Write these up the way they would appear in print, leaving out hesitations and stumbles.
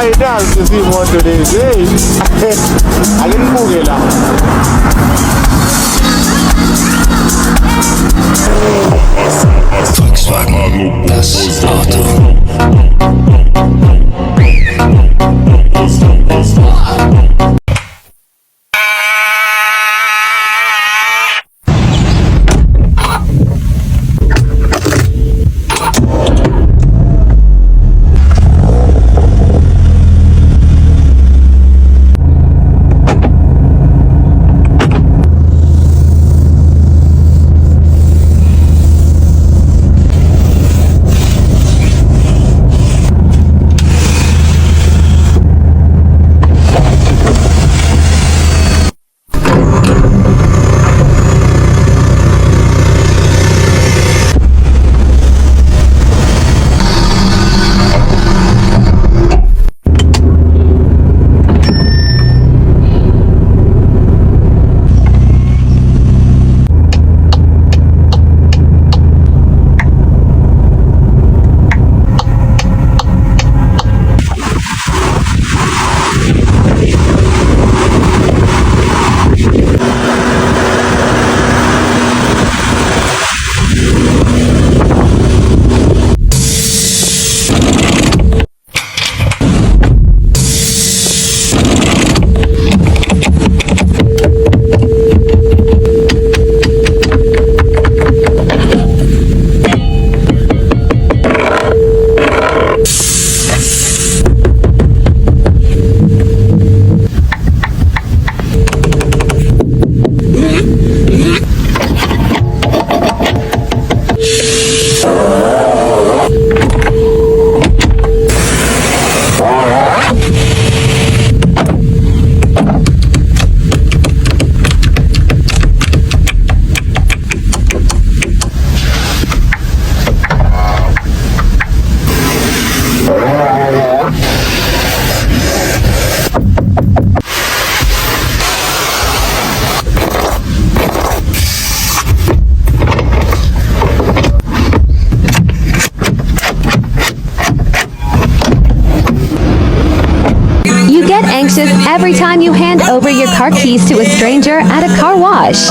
I dance to see one today. Hey, I didn't move it now. Volkswagen, das Auto. You get anxious every time you hand over your car keys to a stranger at a car wash.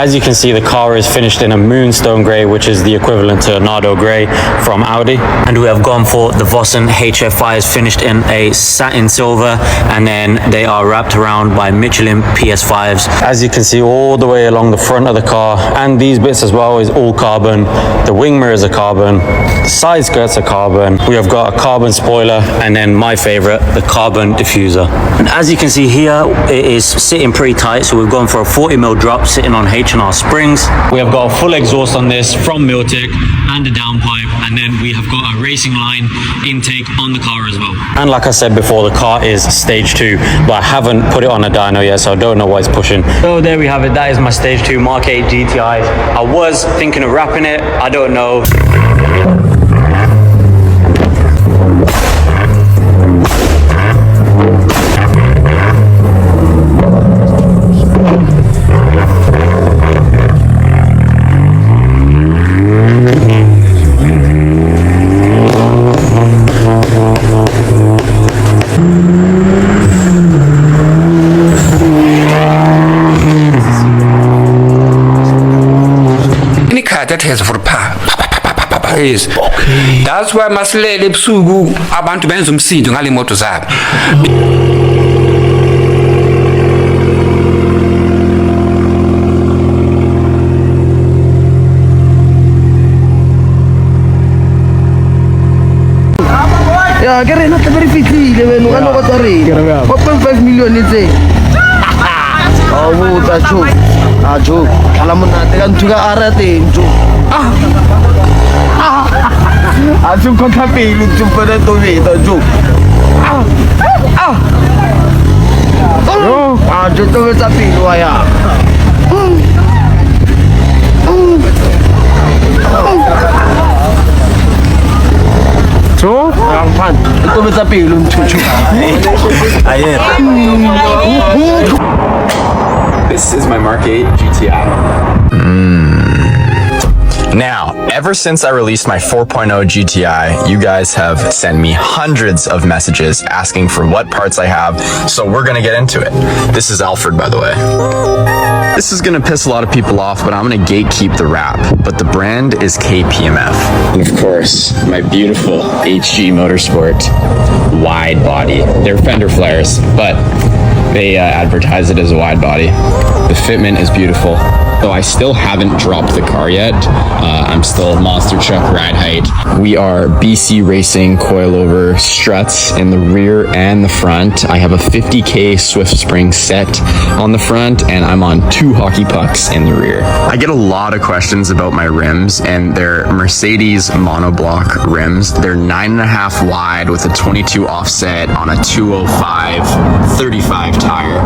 As you can see, the car is finished in a moonstone grey, which is the equivalent to a Nardo grey from Audi. And we have gone for the Vossen HF5s, finished in a satin silver, and then they are wrapped around by Michelin PS5s. As you can see, all the way along the front of the car, and these bits as well, is all carbon. The wing mirrors are carbon, the side skirts are carbon. We have got a carbon spoiler, and then my favorite, the carbon diffuser. And as you can see here, it is sitting pretty tight, so we've gone for a 40mm drop sitting on H&R springs. We have got a full exhaust on this from Miltec and a downpipe, and then we have got a racing line intake on the car as well. And like I said before, the car is stage 2, but I haven't put it on a dyno yet, so I don't know what it's pushing. So there we have it. That is my stage 2 Mark 8 GTI. I was thinking of wrapping it, I don't know. test for pha yes. That's why masilele ebusuku abantu benza umsindo ngale moto zabo. Ya, ke rena tla verifitlile wena ka no tsa rena. 4.5 million itse. Oh, ta jo. Ah, jo. Kala monate ka nthuka ara teng jo. A tshum kontra pele tshupana to veta jo. Jo to veta pele wa ya. So, fan. To veta pele mchuchu. This is my Mark 8 GTI. Now, ever since I released my 4.0 GTI, you guys have sent me hundreds of messages asking for what parts I have, so we're gonna get into it. This is Alfred, by the way. This is gonna piss a lot of people off, but I'm gonna gatekeep the rap. But the brand is KPMF. And of course, my beautiful HG Motorsport wide body. They're fender flares, but they advertise it as a wide body. The fitment is beautiful. Though I still haven't dropped the car yet. I'm still monster truck ride height. We are BC Racing coilover struts in the rear and the front. I have a 50K Swift Spring set on the front, and I'm on 2 hockey pucks in the rear. I get a lot of questions about my rims, and they're Mercedes monoblock rims. They're 9.5 wide with a 22 offset on a 205 35 tire.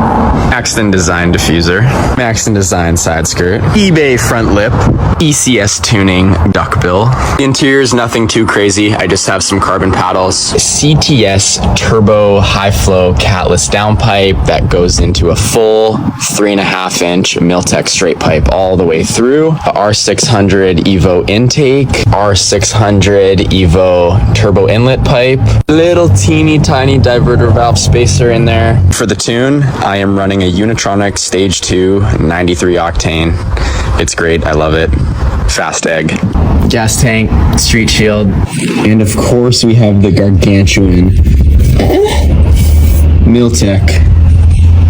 Maxton Design diffuser, Maxton Design side skirt, eBay front lip, ECS tuning duckbill. The interior is nothing too crazy. I just have some carbon paddles, CTS turbo high flow catless downpipe that goes into a full 3.5 inch Miltech straight pipe all the way through. A R600 Evo intake, R600 Evo turbo inlet pipe, little teeny tiny diverter valve spacer in there. For the tune, I am running a Unitronic Stage 2 93 octane. It's great, I love it. Fast egg. Gas tank, street shield. And of course we have the gargantuan Miltech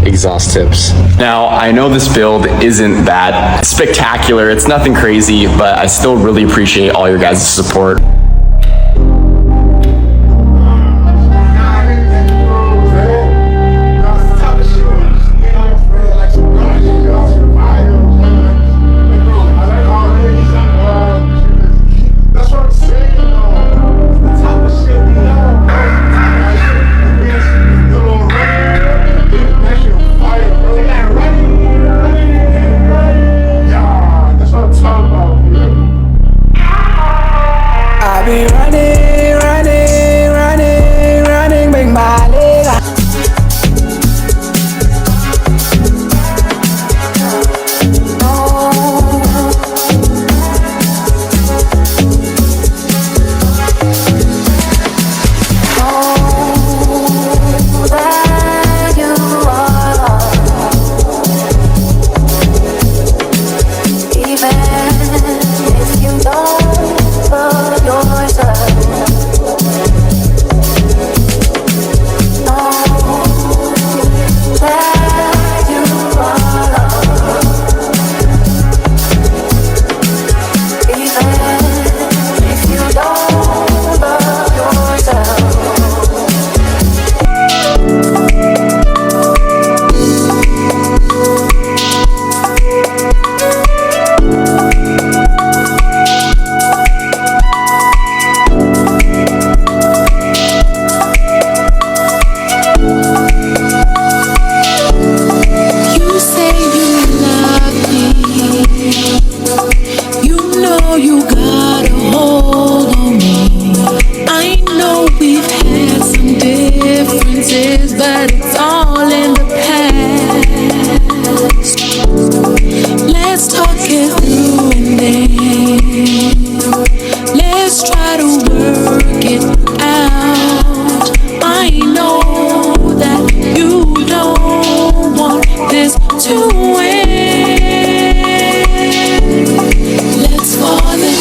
exhaust tips. Now, I know this build isn't that spectacular, it's nothing crazy, but I still really appreciate all your guys' support. Let's fall in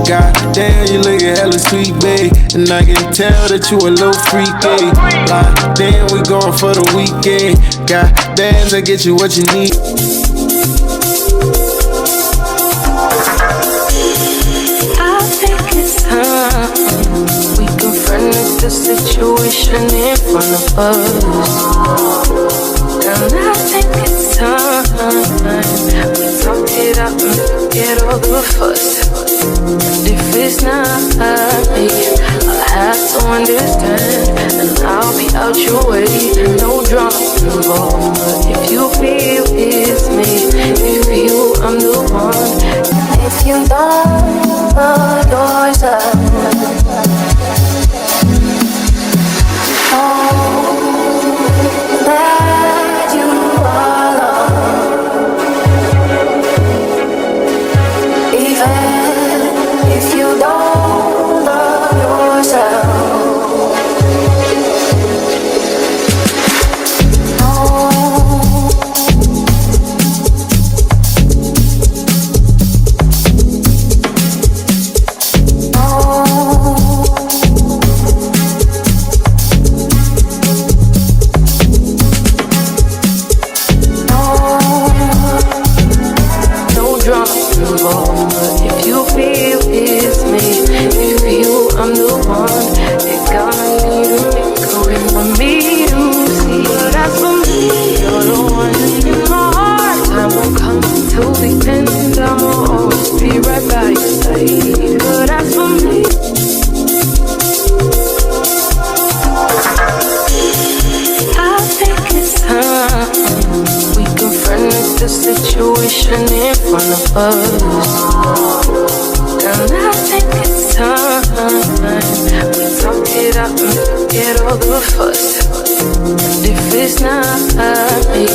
God damn, you lookin' hella sweet, babe. And I can tell that you a little freaky. Like, damn, we going for the weekend. Got bands that get you what you need. I think it's time we confronted the situation in front of us. And I think it's time we talk it out and forget all the fuss. And if it's not me, I'll have to understand, and I'll be out your way. No drama involved, but if you feel it's me, if you I'm the one, if you don't love yourself, that you are alone. Even if you don't love yourself. If you feel it's me, if you I'm the one, you're gonna need to make a way for me to see. But as for me, you're the one in my heart. Time won't come till the end, I'ma always be right by your side. But as for me, I think it's time we confronted the situation in front of us. And I think it's time we talk it out and forget all the fuss. And if it's not me,